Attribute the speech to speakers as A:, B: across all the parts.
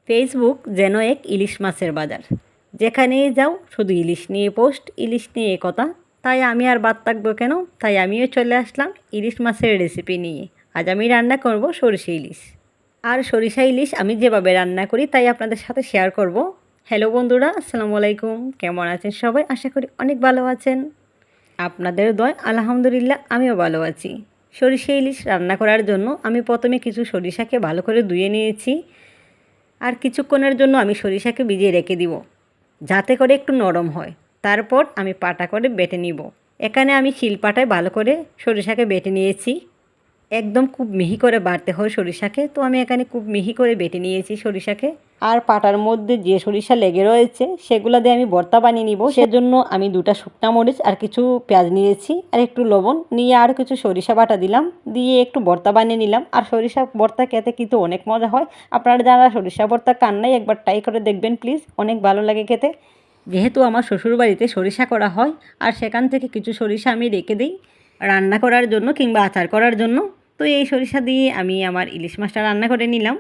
A: Facebook যেন এক ইলিশ মাছের বাজার। যেখানেই যাও শুধু ইলিশ নিয়ে পোস্ট, ইলিশ নিয়ে কথা। তাই আমি আর বাদ থাকবো কেন? তাই আমিও চলে আসলাম ইলিশ মাছের রেসিপি নিয়ে। আজ আমি রান্না করব সরিষা ইলিশ। আর সরিষা ইলিশ আমি যেভাবে রান্না করি তাই আপনাদের সাথে শেয়ার করব। হ্যালো বন্ধুরা, আসসালামু আলাইকুম। কেমন আছেন সবাই? আশা করি অনেক ভালো আছেন। আপনাদের দয় আলহামদুলিল্লাহ আমিও ভালো আছি। সরিষা ইলিশ রান্না করার জন্য আমি প্রথমে কিছু সরিষাকে ভালো করে ধুয়ে নিয়েছি। আর কিছুক্ষণের জন্য আমি সরিষাকে ভিজিয়ে রেখে দিব, যাতে করে একটু নরম হয়। তারপর আমি পাটা করে বেটে নিব। এখানে আমি শিলপাটায় ভালো করে সরিষাকে বেটে নিয়েছি। একদম খুব মিহি করে বাটতে হয় সরিষাকে, তো আমি এখানে খুব মিহি করে বেটে নিয়েছি সরিষাকে। আর পাটার মধ্যে যে সরিষা লেগে রয়েছে সেগুলো দিয়ে আমি ভর্তা বানিয়ে নিব। সেজন্য আমি 2টা শুকনা মরিচ আর কিছু পেঁয়াজ নিয়েছি, আর একটু লবণ নিয়ে আর কিছু সরিষা বাটা দিলাম, দিয়ে একটু ভর্তা বানিয়ে নিলাম। আর সরিষা ভর্তা খেতে কিন্তু অনেক মজা হয়। আপনারা যারা সরিষা ভর্তা খান নাই একবার ট্রাই করে দেখবেন প্লিজ, অনেক ভালো লাগে খেতে। যেহেতু আমার শ্বশুরবাড়িতে সরিষা করা হয়, আর সেখান থেকে কিছু সরিষা আমি রেখে দিই রান্না করার জন্য কিংবা আচার করার জন্য। তো এই সরিষা দিয়ে আমি আমার ইলিশ মাছটা রান্না করে নিলাম।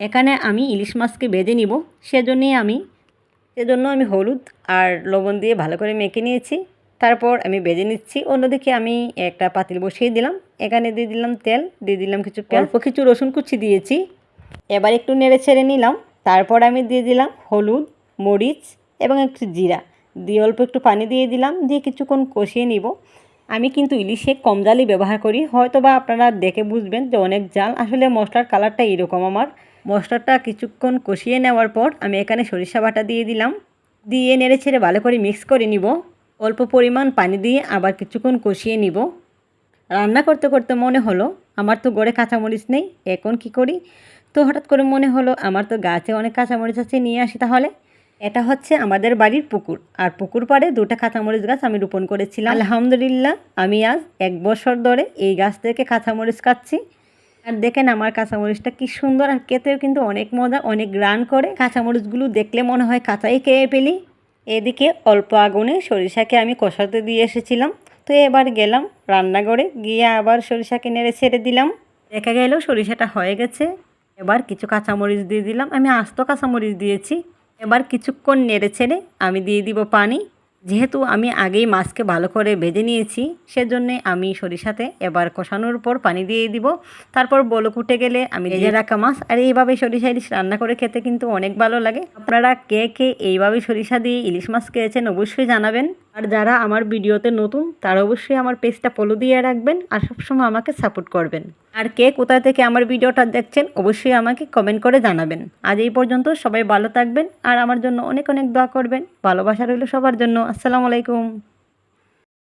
A: এখানে আমি ইলিশ মাছকে ভেজে নিব, সেজন্য আমি হলুদ আর লবণ দিয়ে ভালো করে মেখে নিয়েছি। তারপর আমি ভেজে নিচ্ছি। অন্যদিকে আমি একটা পাতিল বসিয়ে দিলাম। এখানে দিয়ে দিলাম তেল, দিয়ে দিলাম কিছু অল্প কিছু রসুন কুচি দিয়েছি। এবার একটু নেড়ে ছেড়ে নিলাম। তারপর আমি দিয়ে দিলাম হলুদ, মরিচ এবং একটু জিরা দিয়ে অল্প একটু পানি দিয়ে দিলাম, দিয়ে কিছুক্ষণ কষিয়ে নিব। আমি কিন্তু ইলিশে কম জালই ব্যবহার করি, হয়তো বা আপনারা দেখে বুঝবেন যে অনেক জাল। আসলে মশলার কালারটা এরকম। আমার মশলাটা কিছুক্ষণ কষিয়ে নেওয়ার পর আমি এখানে সরিষা বাটা দিয়ে দিলাম, দিয়ে নেড়ে ছেড়ে ভালো করে মিক্স করে নিব। অল্প পরিমাণ পানি দিয়ে আবার কিছুক্ষণ কষিয়ে নিব। রান্না করতে করতে মনে হলো আমার তো গড়ে কাঁচামরিচ নেই, এখন কি করি? তো হঠাৎ করে মনে হলো আমার তো গাছে অনেক কাঁচামরিচ আছে, নিয়ে আসি তাহলে। এটা হচ্ছে আমাদের বাড়ির পুকুর, আর পুকুর পাড়ে 2টা কাঁচামরিচ গাছ আমি রোপণ করেছিলাম। আলহামদুলিল্লাহ আমি আজ 1 বছর ধরে এই গাছ থেকে কাঁচামরিচ খাচ্ছি। আর দেখেন আমার কাঁচামরিচটা কি সুন্দর, আর খেতেও কিন্তু অনেক মজা, অনেক গ্রান করে। কাঁচামরিচগুলো দেখলে মনে হয় কাঁচাই খেয়ে ফেলি। এদিকে অল্প আগুনে সরিষাকে আমি কষাতে দিয়ে এসেছিলাম। তো এবার গেলাম রান্নাঘরে, গিয়ে আবার সরিষাকে নেড়ে ছেড়ে দিলাম। দেখা গেল সরিষাটা হয়ে গেছে। এবার কিছু কাঁচামরিচ দিয়ে দিলাম, আমি আস্ত কাঁচামরিচ দিয়েছি। এবার কিছুক্ষণ নেড়ে ছেড়ে আমি দিয়ে দিব পানি। যেহেতু আমি আগেই মাছকে ভালো করে ভেজে নিয়েছি, সেজন্যে আমি সরিষাতে এবার কষানোর পর পানি দিয়ে দিব। তারপর বলক উঠে গেলে আমি ভেজে রাখা মাছ, আর এইভাবে সরিষা ইলিশ রান্না করে খেতে কিন্তু অনেক ভালো লাগে। আপনারা কে কে এইভাবে সরিষা দিয়ে ইলিশ মাছ খেয়েছেন অবশ্যই জানাবেন। আর যারা আমার ভিডিওতে নতুন তারা অবশ্যই আমার পেজটা ফলো দিয়ে রাখবেন, আর সবসময় আমাকে সাপোর্ট করবেন। আর কে কোথা থেকে আমার ভিডিওটা দেখছেন অবশ্যই আমাকে কমেন্ট করে জানাবেন। আজ এই পর্যন্ত, সবাই ভালো থাকবেন আর আমার জন্য অনেক অনেক দোয়া করবেন। ভালোবাসা রইল সবার জন্য। আসসালামু আলাইকুম।